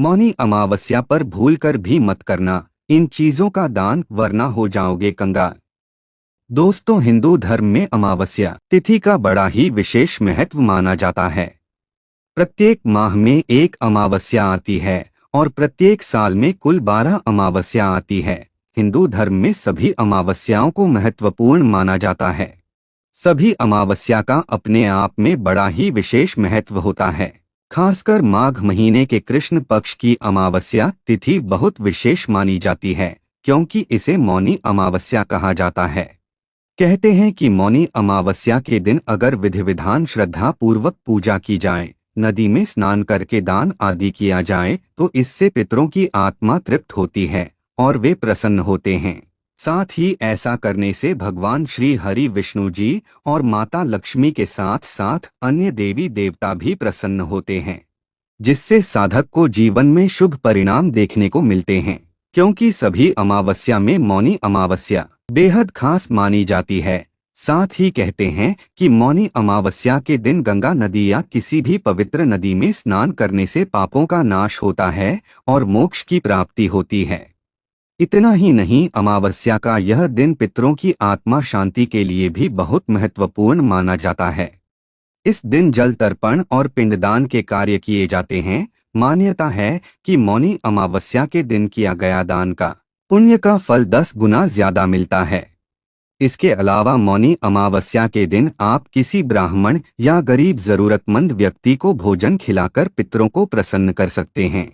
मौनी अमावस्या पर भूलकर भी मत करना इन चीजों का दान, वरना हो जाओगे कंगाल। दोस्तों, हिंदू धर्म में अमावस्या तिथि का बड़ा ही विशेष महत्व माना जाता है। प्रत्येक माह में एक अमावस्या आती है और प्रत्येक साल में कुल 12 अमावस्या आती है। हिंदू धर्म में सभी अमावस्याओं को महत्वपूर्ण माना जाता है। सभी अमावस्या का अपने आप में बड़ा ही विशेष महत्व होता है। खासकर माघ महीने के कृष्ण पक्ष की अमावस्या तिथि बहुत विशेष मानी जाती है, क्योंकि इसे मौनी अमावस्या कहा जाता है। कहते हैं कि मौनी अमावस्या के दिन अगर विधि विधान श्रद्धा पूर्वक पूजा की जाए, नदी में स्नान करके दान आदि किया जाए, तो इससे पितरों की आत्मा तृप्त होती है और वे प्रसन्न होते हैं। साथ ही ऐसा करने से भगवान श्री हरि विष्णु जी और माता लक्ष्मी के साथ साथ अन्य देवी देवता भी प्रसन्न होते हैं, जिससे साधक को जीवन में शुभ परिणाम देखने को मिलते हैं। क्योंकि सभी अमावस्या में मौनी अमावस्या बेहद खास मानी जाती है। साथ ही कहते हैं कि मौनी अमावस्या के दिन गंगा नदी या किसी भी पवित्र नदी में स्नान करने से पापों का नाश होता है और मोक्ष की प्राप्ति होती है। इतना ही नहीं, अमावस्या का यह दिन पितरों की आत्मा शांति के लिए भी बहुत महत्वपूर्ण माना जाता है। इस दिन जल तर्पण और पिंडदान के कार्य किए जाते हैं। मान्यता है कि मौनी अमावस्या के दिन किया गया दान का पुण्य का फल 10 गुना ज्यादा मिलता है। इसके अलावा मौनी अमावस्या के दिन आप किसी ब्राह्मण या गरीब जरूरतमंद व्यक्ति को भोजन खिलाकर पितरों को प्रसन्न कर सकते हैं।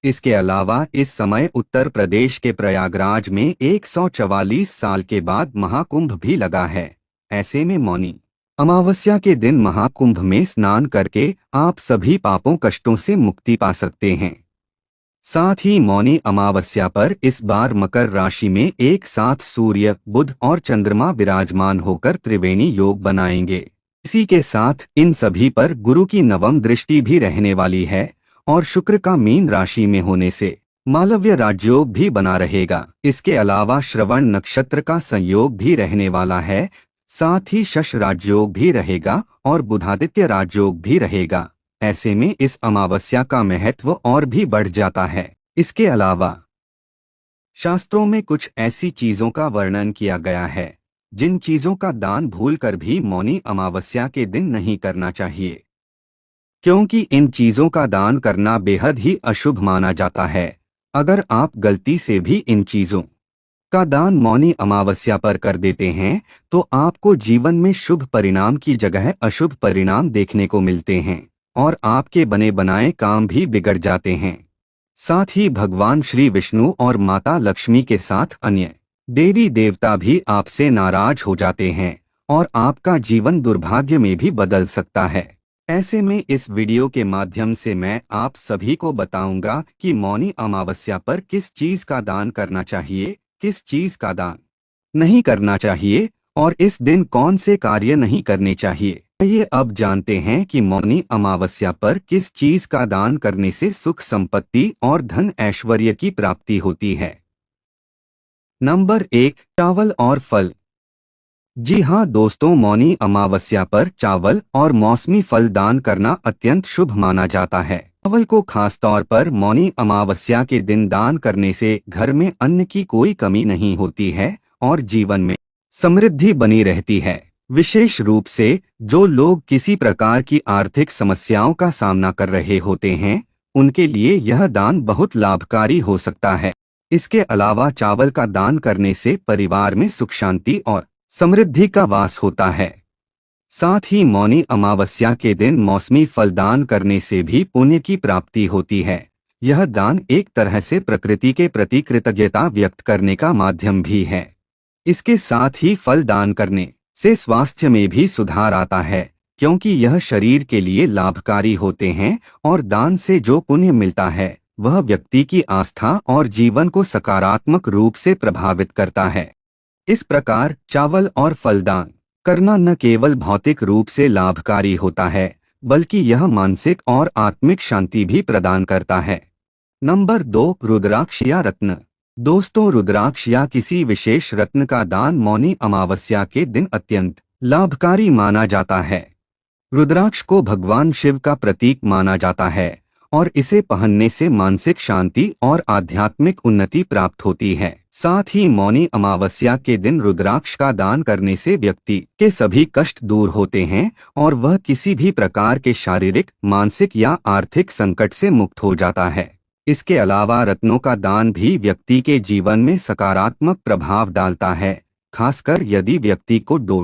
इसके अलावा इस समय उत्तर प्रदेश के प्रयागराज में 144 साल के बाद महाकुंभ भी लगा है। ऐसे में मौनी अमावस्या के दिन महाकुंभ में स्नान करके आप सभी पापों कष्टों से मुक्ति पा सकते हैं। साथ ही मौनी अमावस्या पर इस बार मकर राशि में एक साथ सूर्य, बुध और चंद्रमा विराजमान होकर त्रिवेणी योग बनाएंगे। इसी के साथ इन सभी पर गुरु की नवम दृष्टि भी रहने वाली है और शुक्र का मीन राशि में होने से मालव्य राजयोग भी बना रहेगा। इसके अलावा श्रवण नक्षत्र का संयोग भी रहने वाला है। साथ ही शश राजयोग भी रहेगा और बुधादित्य राजयोग भी रहेगा। ऐसे में इस अमावस्या का महत्व और भी बढ़ जाता है। इसके अलावा शास्त्रों में कुछ ऐसी चीजों का वर्णन किया गया है जिन चीजों का दान भूलकर भी मौनी अमावस्या के दिन नहीं करना चाहिए, क्योंकि इन चीजों का दान करना बेहद ही अशुभ माना जाता है। अगर आप गलती से भी इन चीजों का दान मौनी अमावस्या पर कर देते हैं तो आपको जीवन में शुभ परिणाम की जगह अशुभ परिणाम देखने को मिलते हैं और आपके बने बनाए काम भी बिगड़ जाते हैं। साथ ही भगवान श्री विष्णु और माता लक्ष्मी के साथ अन्य देवी देवता भी आपसे नाराज हो जाते हैं और आपका जीवन दुर्भाग्य में भी बदल सकता है। ऐसे में इस वीडियो के माध्यम से मैं आप सभी को बताऊंगा कि मौनी अमावस्या पर किस चीज का दान करना चाहिए, किस चीज का दान नहीं करना चाहिए और इस दिन कौन से कार्य नहीं करने चाहिए। आइए अब जानते हैं कि मौनी अमावस्या पर किस चीज का दान करने से सुख संपत्ति और धन ऐश्वर्य की प्राप्ति होती है। नंबर 1, चावल और फल। जी हाँ दोस्तों, मौनी अमावस्या पर चावल और मौसमी फल दान करना अत्यंत शुभ माना जाता है। चावल को खास तौर पर मौनी अमावस्या के दिन दान करने से घर में अन्न की कोई कमी नहीं होती है और जीवन में समृद्धि बनी रहती है। विशेष रूप से जो लोग किसी प्रकार की आर्थिक समस्याओं का सामना कर रहे होते हैं, उनके लिए यह दान बहुत लाभकारी हो सकता है। इसके अलावा चावल का दान करने से परिवार में सुख शांति और समृद्धि का वास होता है। साथ ही मौनी अमावस्या के दिन मौसमी फल दान करने से भी पुण्य की प्राप्ति होती है। यह दान एक तरह से प्रकृति के प्रति कृतज्ञता व्यक्त करने का माध्यम भी है। इसके साथ ही फल दान करने से स्वास्थ्य में भी सुधार आता है, क्योंकि यह शरीर के लिए लाभकारी होते हैं और दान से जो पुण्य मिलता है वह व्यक्ति की आस्था और जीवन को सकारात्मक रूप से प्रभावित करता है। इस प्रकार चावल और फल दान करना न केवल भौतिक रूप से लाभकारी होता है, बल्कि यह मानसिक और आत्मिक शांति भी प्रदान करता है। नंबर 2, रुद्राक्ष या रत्न। दोस्तों, रुद्राक्ष या किसी विशेष रत्न का दान मौनी अमावस्या के दिन अत्यंत लाभकारी माना जाता है। रुद्राक्ष को भगवान शिव का प्रतीक माना जाता है और इसे पहनने से मानसिक शांति और आध्यात्मिक उन्नति प्राप्त होती है। साथ ही मौनी अमावस्या के दिन रुद्राक्ष का दान करने से व्यक्ति के सभी कष्ट दूर होते हैं और वह किसी भी प्रकार के शारीरिक, मानसिक या आर्थिक संकट से मुक्त हो जाता है। इसके अलावा रत्नों का दान भी व्यक्ति के जीवन में सकारात्मक प्रभाव डालता है, खासकर यदि व्यक्ति को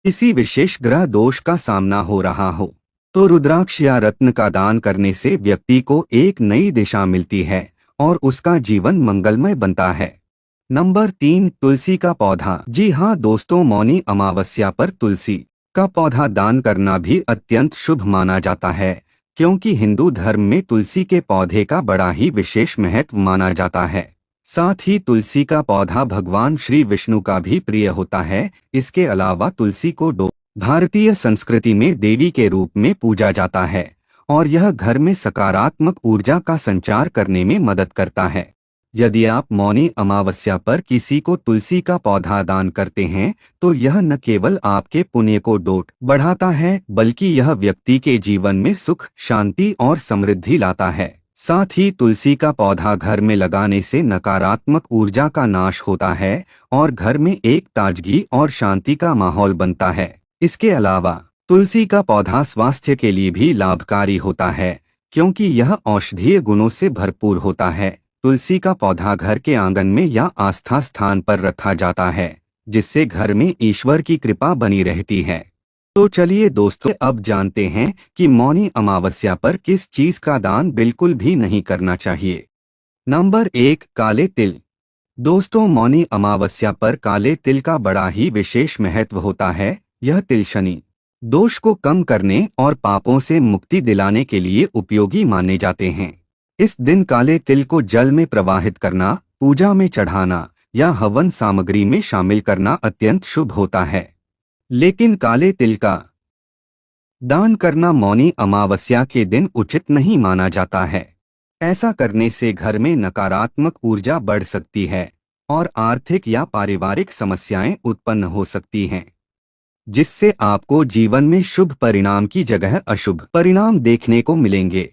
किसी विशेष ग्रह दोष का सामना हो रहा हो तो रुद्राक्ष या रत्न का दान करने से व्यक्ति को एक नई दिशा मिलती है और उसका जीवन मंगलमय बनता है। नंबर 3, तुलसी का पौधा। जी हाँ दोस्तों, मौनी अमावस्या पर तुलसी का पौधा दान करना भी अत्यंत शुभ माना जाता है, क्योंकि हिंदू धर्म में तुलसी के पौधे का बड़ा ही विशेष महत्व माना जाता है। साथ ही तुलसी का पौधा भगवान श्री विष्णु का भी प्रिय होता है। इसके अलावा तुलसी को भारतीय संस्कृति में देवी के रूप में पूजा जाता है और यह घर में सकारात्मक ऊर्जा का संचार करने में मदद करता है। यदि आप मौनी अमावस्या पर किसी को तुलसी का पौधा दान करते हैं तो यह न केवल आपके पुण्य को बढ़ाता है, बल्कि यह व्यक्ति के जीवन में सुख, शांति और समृद्धि लाता है। साथ ही तुलसी का पौधा घर में लगाने से नकारात्मक ऊर्जा का नाश होता है और घर में एक ताजगी और शांति का माहौल बनता है। इसके अलावा तुलसी का पौधा स्वास्थ्य के लिए भी लाभकारी होता है, क्योंकि यह औषधीय गुणों से भरपूर होता है। तुलसी का पौधा घर के आंगन में या आस्था स्थान पर रखा जाता है, जिससे घर में ईश्वर की कृपा बनी रहती है। तो चलिए दोस्तों, अब जानते हैं कि मौनी अमावस्या पर किस चीज का दान बिल्कुल भी नहीं करना चाहिए। नंबर 1, काले तिल। दोस्तों, मौनी अमावस्या पर काले तिल का बड़ा ही विशेष महत्व होता है। यह तिल शनि दोष को कम करने और पापों से मुक्ति दिलाने के लिए उपयोगी माने जाते हैं। इस दिन काले तिल को जल में प्रवाहित करना, पूजा में चढ़ाना या हवन सामग्री में शामिल करना अत्यंत शुभ होता है। लेकिन काले तिल का दान करना मौनी अमावस्या के दिन उचित नहीं माना जाता है। ऐसा करने से घर में नकारात्मक ऊर्जा बढ़ सकती है और आर्थिक या पारिवारिक समस्याएं उत्पन्न हो सकती हैं, जिससे आपको जीवन में शुभ परिणाम की जगह अशुभ परिणाम देखने को मिलेंगे।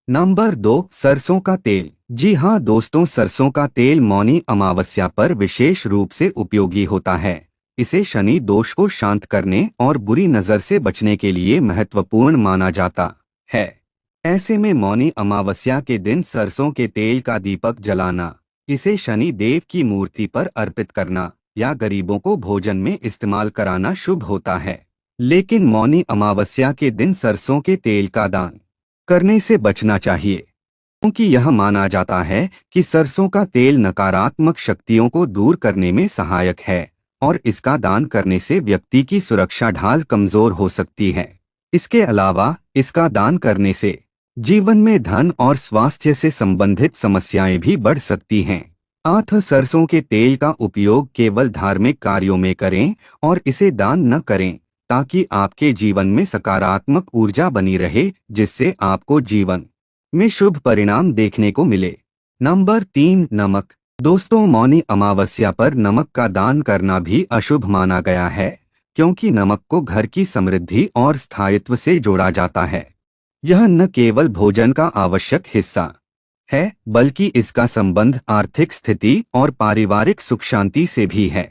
नंबर 2, सरसों का तेल। जी हाँ दोस्तों, सरसों का तेल मौनी अमावस्या पर विशेष रूप से उपयोगी होता है। इसे शनि दोष को शांत करने और बुरी नजर से बचने के लिए महत्वपूर्ण माना जाता है। ऐसे में मौनी अमावस्या के दिन सरसों के तेल का दीपक जलाना, इसे शनि देव की मूर्ति पर अर्पित करना या गरीबों को भोजन में इस्तेमाल कराना शुभ होता है। लेकिन मौनी अमावस्या के दिन सरसों के तेल का दान करने से बचना चाहिए, क्योंकि यह माना जाता है कि सरसों का तेल नकारात्मक शक्तियों को दूर करने में सहायक है और इसका दान करने से व्यक्ति की सुरक्षा ढाल कमजोर हो सकती है। इसके अलावा इसका दान करने से जीवन में धन और स्वास्थ्य से संबंधित समस्याएं भी बढ़ सकती हैं। सरसों के तेल का उपयोग केवल धार्मिक कार्यों में करें और इसे दान न करें, ताकि आपके जीवन में सकारात्मक ऊर्जा बनी रहे, जिससे आपको जीवन में शुभ परिणाम देखने को मिले। नंबर 3, नमक। दोस्तों, मौनी अमावस्या पर नमक का दान करना भी अशुभ माना गया है, क्योंकि नमक को घर की समृद्धि और स्थायित्व से जोड़ा जाता है। यह न केवल भोजन का आवश्यक हिस्सा है, बल्कि इसका संबंध आर्थिक स्थिति और पारिवारिक सुख शांति से भी है।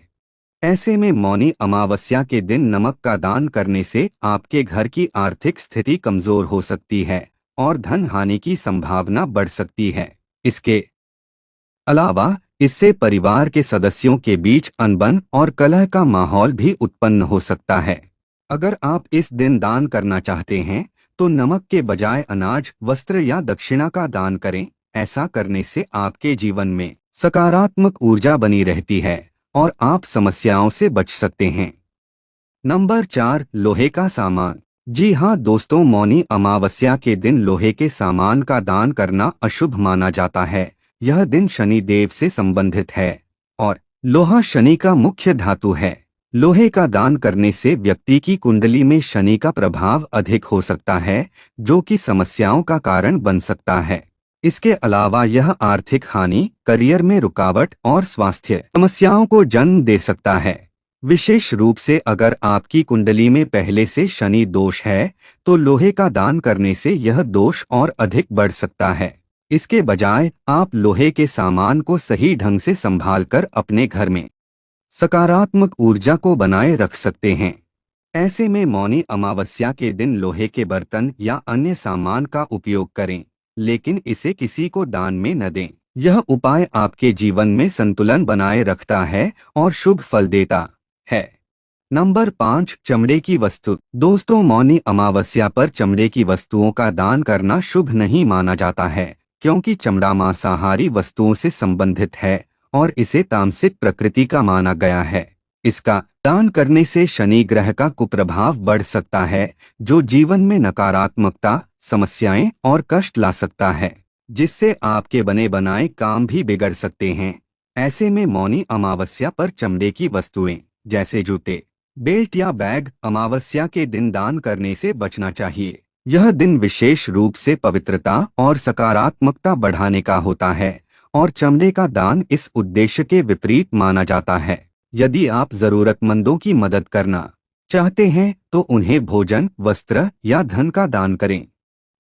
ऐसे में मौनी अमावस्या के दिन नमक का दान करने से आपके घर की आर्थिक स्थिति कमजोर हो सकती है और धन हानि की संभावना बढ़ सकती है। इसके अलावा इससे परिवार के सदस्यों के बीच अनबन और कलह का माहौल भी उत्पन्न हो सकता है। अगर आप इस दिन दान करना चाहते हैं तो नमक के बजाय अनाज, वस्त्र या दक्षिणा का दान करें। ऐसा करने से आपके जीवन में सकारात्मक ऊर्जा बनी रहती है और आप समस्याओं से बच सकते हैं। नंबर 4, लोहे का सामान। जी हाँ दोस्तों, मौनी अमावस्या के दिन लोहे के सामान का दान करना अशुभ माना जाता है। यह दिन शनि देव से संबंधित है और लोहा शनि का मुख्य धातु है। लोहे का दान करने से व्यक्ति की कुंडली में शनि का प्रभाव अधिक हो सकता है, जो कि समस्याओं का कारण बन सकता है। इसके अलावा यह आर्थिक हानि, करियर में रुकावट और स्वास्थ्य समस्याओं को जन्म दे सकता है। विशेष रूप से अगर आपकी कुंडली में पहले से शनि दोष है तो लोहे का दान करने से यह दोष और अधिक बढ़ सकता है। इसके बजाय आप लोहे के सामान को सही ढंग से संभालकर अपने घर में सकारात्मक ऊर्जा को बनाए रख सकते हैं। ऐसे में मौनी अमावस्या के दिन लोहे के बर्तन या अन्य सामान का उपयोग करें, लेकिन इसे किसी को दान में न दें। यह उपाय आपके जीवन में संतुलन बनाए रखता है और शुभ फल देता है। नंबर 5, चमड़े की वस्तु। दोस्तों, मौनी अमावस्या पर चमड़े की वस्तुओं का दान करना शुभ नहीं माना जाता है, क्योंकि चमड़ा मांसाहारी वस्तुओं से संबंधित है और इसे तामसिक प्रकृति का माना गया है। इसका दान करने से शनि ग्रह का कुप्रभाव बढ़ सकता है, जो जीवन में नकारात्मकता, समस्याएं और कष्ट ला सकता है, जिससे आपके बने बनाए काम भी बिगड़ सकते हैं। ऐसे में मौनी अमावस्या पर चमड़े की वस्तुएं जैसे जूते, बेल्ट या बैग अमावस्या के दिन दान करने से बचना चाहिए। यह दिन विशेष रूप से पवित्रता और सकारात्मकता बढ़ाने का होता है और चमड़े का दान इस उद्देश्य के विपरीत माना जाता है। यदि आप जरूरतमंदों की मदद करना चाहते हैं तो उन्हें भोजन, वस्त्र या धन का दान करें।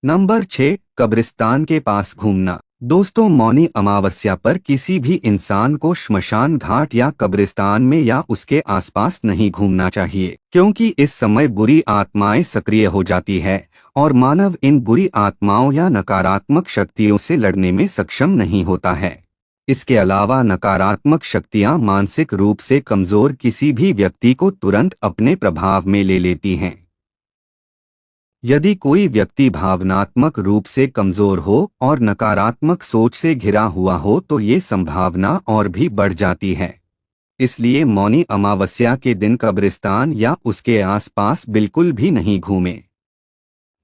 नंबर 6, कब्रिस्तान के पास घूमना। दोस्तों, मौनी अमावस्या पर किसी भी इंसान को श्मशान घाट या कब्रिस्तान में या उसके आसपास नहीं घूमना चाहिए, क्योंकि इस समय बुरी आत्माएं सक्रिय हो जाती है और मानव इन बुरी आत्माओं या नकारात्मक शक्तियों से लड़ने में सक्षम नहीं होता है। इसके अलावा नकारात्मक शक्तियां मानसिक रूप से कमजोर किसी भी व्यक्ति को तुरंत अपने प्रभाव में ले लेती हैं। यदि कोई व्यक्ति भावनात्मक रूप से कमजोर हो और नकारात्मक सोच से घिरा हुआ हो तो ये संभावना और भी बढ़ जाती है। इसलिए मौनी अमावस्या के दिन कब्रिस्तान या उसके आसपास बिल्कुल भी नहीं घूमें।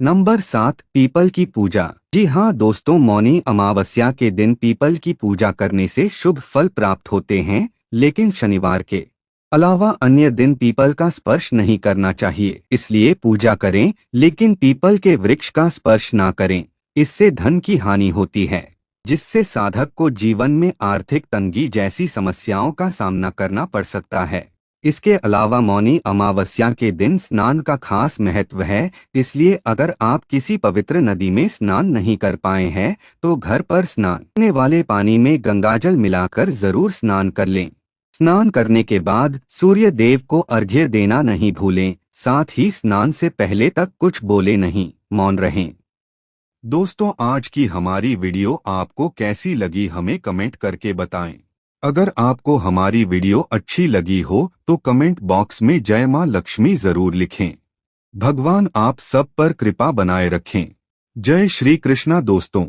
नंबर 7, पीपल की पूजा। जी हाँ दोस्तों, मौनी अमावस्या के दिन पीपल की पूजा करने से शुभ फल प्राप्त होते हैं, लेकिन शनिवार के अलावा अन्य दिन पीपल का स्पर्श नहीं करना चाहिए। इसलिए पूजा करें, लेकिन पीपल के वृक्ष का स्पर्श ना करें। इससे धन की हानि होती है, जिससे साधक को जीवन में आर्थिक तंगी जैसी समस्याओं का सामना करना पड़ सकता है। इसके अलावा मौनी अमावस्या के दिन स्नान का खास महत्व है, इसलिए अगर आप किसी पवित्र नदी में स्नान नहीं कर पाए हैं तो घर पर स्नान करने वाले पानी में गंगाजल मिलाकर जरूर स्नान कर लें। स्नान करने के बाद सूर्य देव को अर्घ्य देना नहीं भूलें। साथ ही स्नान से पहले तक कुछ बोले नहीं, मौन रहें। दोस्तों, आज की हमारी वीडियो आपको कैसी लगी हमें कमेंट करके बताएं। अगर आपको हमारी वीडियो अच्छी लगी हो तो कमेंट बॉक्स में जय मां लक्ष्मी जरूर लिखें। भगवान आप सब पर कृपा बनाए रखें। जय श्री कृष्णा दोस्तों।